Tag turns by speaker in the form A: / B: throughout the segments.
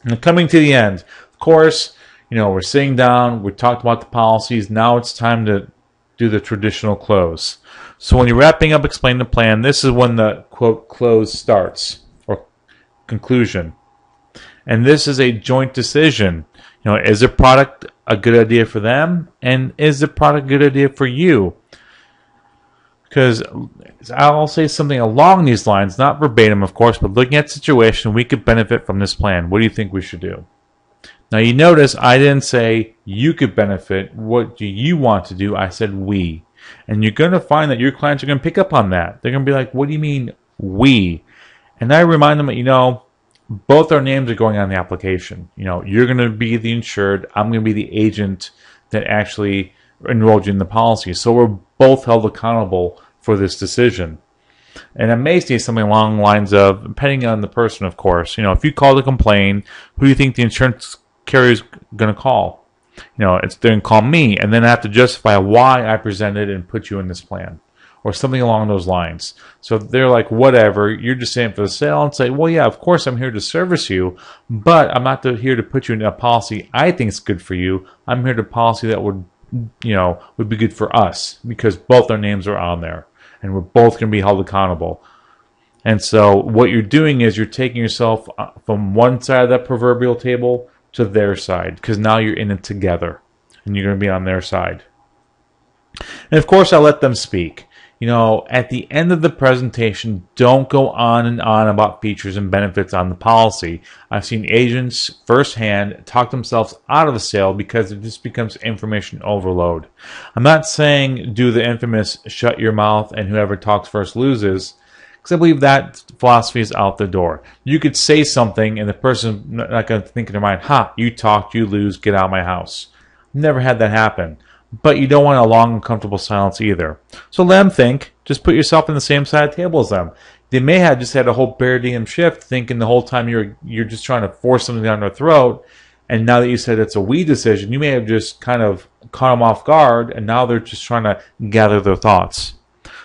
A: And coming to the end, of course, we're sitting down, we talked about the policies, now it's time to do the traditional close. So when you're wrapping up explaining the plan, this is when the, quote, close starts, or conclusion. And this is a joint decision. Is the product a good idea for them? And is the product a good idea for you? Because I'll say something along these lines, not verbatim, of course, but looking at the situation, we could benefit from this plan. What do you think we should do? Now, you notice I didn't say you could benefit. What do you want to do? I said we. And you're going to find that your clients are going to pick up on that. They're going to be like, what do you mean we? And I remind them that, both our names are going on the application. You're going to be the insured. I'm going to be the agent that actually enrolled you in the policy. So we're both held accountable for this decision. And it may say something along the lines of, depending on the person, of course, if you call to complain, who do you think the insurance carrier is going to call? They're going to call me, and then I have to justify why I presented and put you in this plan, or something along those lines. So they're like, whatever, you're just saying for the sale, and say, well, yeah, of course I'm here to service you, but I'm not here to put you in a policy I think is good for you. I'm here to policy that would be good for us, because both our names are on there, and we're both going to be held accountable. And so what you're doing is you're taking yourself from one side of that proverbial table to their side, because now you're in it together, and you're going to be on their side. And of course, I let them speak. At the end of the presentation, don't go on and on about features and benefits on the policy. I've seen agents firsthand talk themselves out of the sale because it just becomes information overload. I'm not saying do the infamous shut your mouth and whoever talks first loses, because I believe that philosophy is out the door. You could say something and the person not going to think in their mind, you talked, you lose, get out of my house. Never had that happen. But you don't want a long, uncomfortable silence either. So let them think. Just put yourself in the same side of the table as them. They may have just had a whole paradigm shift, thinking the whole time you're just trying to force something down their throat. And now that you said it's a we decision, you may have just kind of caught them off guard, and now they're just trying to gather their thoughts.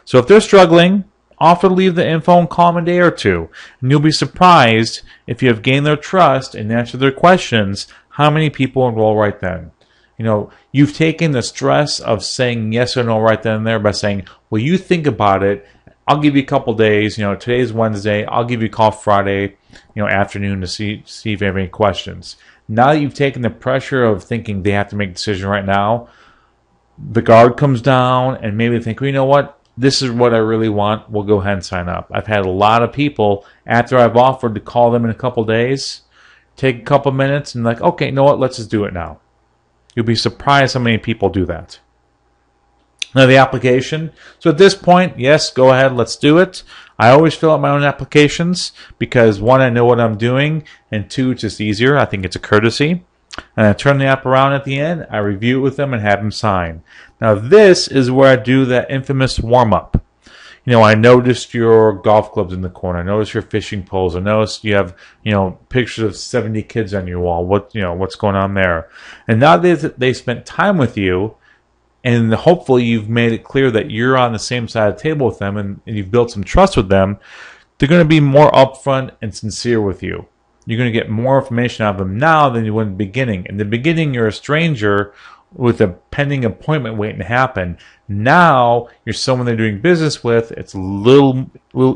A: So if they're struggling, offer to leave the info and call them a day or two. And you'll be surprised, if you have gained their trust and answered their questions, how many people enroll right then. You've taken the stress of saying yes or no right then and there by saying, well, you think about it. I'll give you a couple days. Today's Wednesday. I'll give you a call Friday, afternoon to see if you have any questions. Now that you've taken the pressure of thinking they have to make a decision right now, the guard comes down, and maybe they think, well, you know what? This is what I really want. We'll go ahead and sign up. I've had a lot of people, after I've offered to call them in a couple days, take a couple minutes and like, okay, you know what? Let's just do it now. You'll be surprised how many people do that. Now the application. So at this point, yes, go ahead, let's do it. I always fill out my own applications because one, I know what I'm doing, and two, it's just easier. I think it's a courtesy. And I turn the app around at the end, I review it with them and have them sign. Now this is where I do that infamous warm-up. I noticed your golf clubs in the corner. I noticed your fishing poles. I noticed you have, pictures of 70 kids on your wall. What's going on there? And now they spent time with you, and hopefully you've made it clear that you're on the same side of the table with them, and you've built some trust with them. They're going to be more upfront and sincere with you. You're going to get more information out of them now than you would in the beginning. In the beginning, you're a stranger with a pending appointment waiting to happen. Now you're someone they're doing business with. It's a little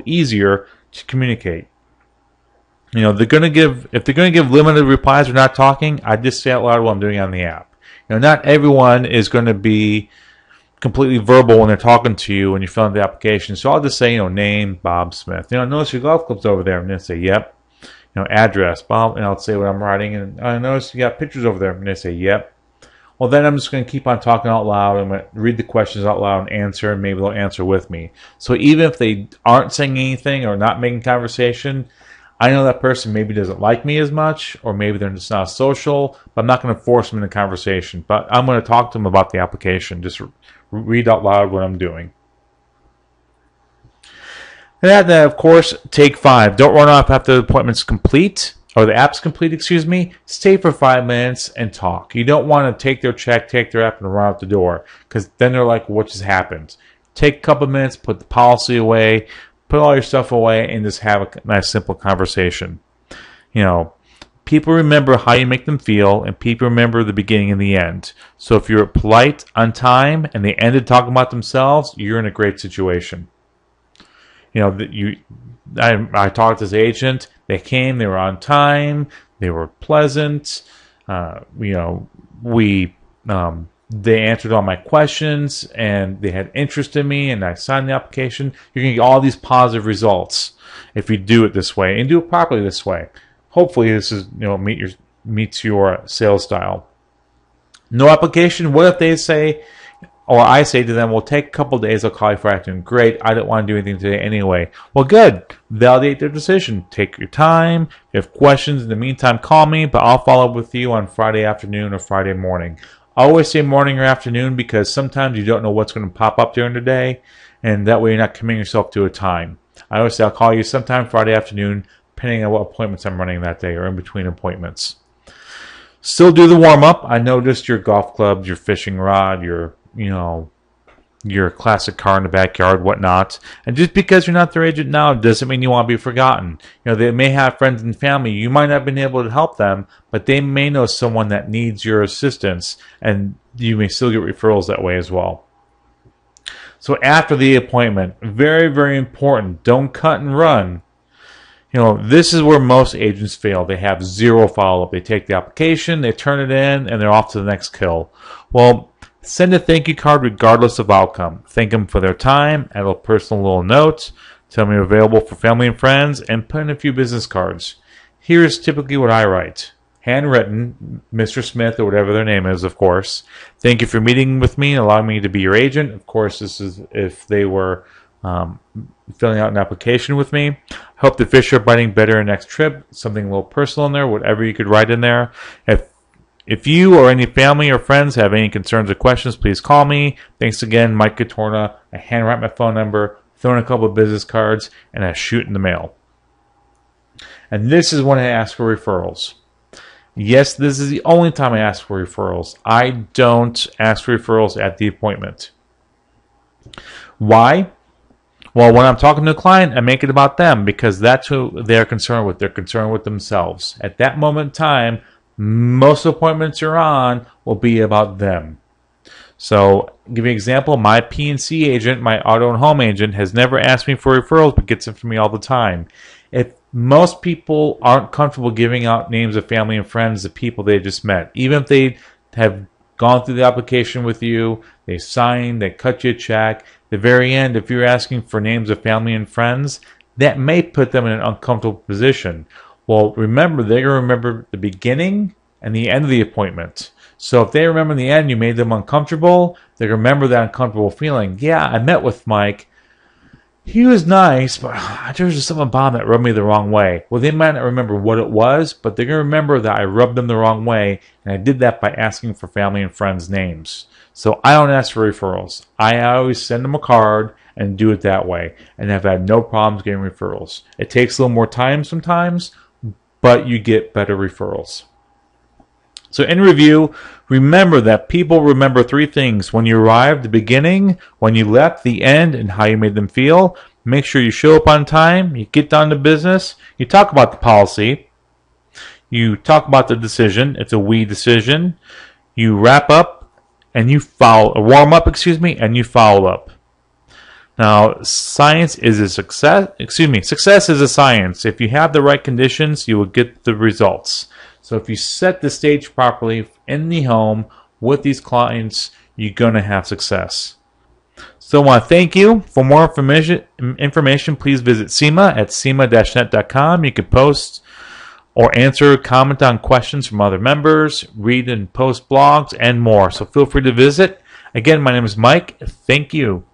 A: easier to communicate. If they're going to give limited replies or not talking, I just say out loud what I'm doing on the app. Not everyone is going to be completely verbal when they're talking to you when you're filling the application. So I'll just say, name Bob Smith. Notice your golf club's over there. I'm going to say, yep. Address Bob, and I'll say what I'm writing. And I notice you got pictures over there. I'm going to say, yep. Well, then I'm just going to keep on talking out loud. I'm going to read the questions out loud and answer, and maybe they'll answer with me. So even if they aren't saying anything or not making conversation, I know that person maybe doesn't like me as much, or maybe they're just not social, but I'm not going to force them into conversation. But I'm going to talk to them about the application. Just read out loud what I'm doing. And then, of course, take 5. Don't run off after the appointment's complete. Or the app's complete, excuse me. Stay for 5 minutes and talk. You don't want to take their check, take their app, and run out the door, because then they're like, what just happened? Take a couple minutes, put the policy away, put all your stuff away, and just have a nice, simple conversation. People remember how you make them feel, and people remember the beginning and the end. So if you're polite, on time, and they ended talking about themselves, you're in a great situation. I talked to this agent. They came. They were on time. They were pleasant. They answered all my questions, and they had interest in me, and I signed the application. You're going to get all these positive results if you do it this way and do it properly this way. Hopefully, this is meets your sales style. No application. What if they say, or I say to them, "Well, take a couple of days. I'll call you Friday afternoon." Great. I don't want to do anything today anyway. Well, good. Validate their decision. Take your time. If you have questions in the meantime, call me. But I'll follow up with you on Friday afternoon or Friday morning. I always say morning or afternoon because sometimes you don't know what's going to pop up during the day, and that way you're not committing yourself to a time. I always say I'll call you sometime Friday afternoon, depending on what appointments I'm running that day or in between appointments. Still do the warm-up. I noticed your golf clubs, your fishing rod, your classic car in the backyard, whatnot. And just because you're not their agent now doesn't mean you want to be forgotten. They may have friends and family. You might not have been able to help them, but they may know someone that needs your assistance, and you may still get referrals that way as well. So after the appointment, very, very important, don't cut and run. This is where most agents fail. They have zero follow-up. They take the application, they turn it in, and they're off to the next kill. Well, send a thank you card regardless of outcome. Thank them for their time, add a personal little note, tell me you're available for family and friends, and put in a few business cards. Here's typically what I write. Handwritten, Mr. Smith or whatever their name is, of course. Thank you for meeting with me and allowing me to be your agent. Of course, this is if they were filling out an application with me. Hope the fish are biting better next trip. Something a little personal in there, whatever you could write in there. If you or any family or friends have any concerns or questions, please call me. Thanks again, Mike Catorna. I handwrite my phone number, throw in a couple of business cards, and I shoot in the mail. And this is when I ask for referrals. Yes, this is the only time I ask for referrals. I don't ask for referrals at the appointment. Why? Well, when I'm talking to a client, I make it about them because that's who they're concerned with. They're concerned with themselves. At that moment in time, most appointments you're on will be about them. So, give you an example. My P&C agent, my auto and home agent, has never asked me for referrals, but gets them from me all the time. If most people aren't comfortable giving out names of family and friends of people they just met, even if they have gone through the application with you, they signed, they cut you a check. At the very end, if you're asking for names of family and friends, that may put them in an uncomfortable position. Well, remember, they're going to remember the beginning and the end of the appointment. So if they remember in the end you made them uncomfortable, they remember that uncomfortable feeling. Yeah, I met with Mike. He was nice, but there was just something about him that rubbed me the wrong way. Well, they might not remember what it was, but they're going to remember that I rubbed them the wrong way, and I did that by asking for family and friends' names. So I don't ask for referrals. I always send them a card and do it that way, and I've had no problems getting referrals. It takes a little more time sometimes, but you get better referrals. So in review, remember that people remember three things: when you arrived, the beginning; when you left, the end, and how you made them feel. Make sure you show up on time, you get down to business, you talk about the policy, you talk about the decision, it's a we decision, you wrap up, and you warm up, and you follow up. Now, success is a science. If you have the right conditions, you will get the results. So if you set the stage properly in the home with these clients, you're going to have success. So I want to thank you. For more information, please visit SEMA at SEMA-net.com. You can post or answer, comment on questions from other members, read and post blogs, and more. So feel free to visit. Again, my name is Mike. Thank you.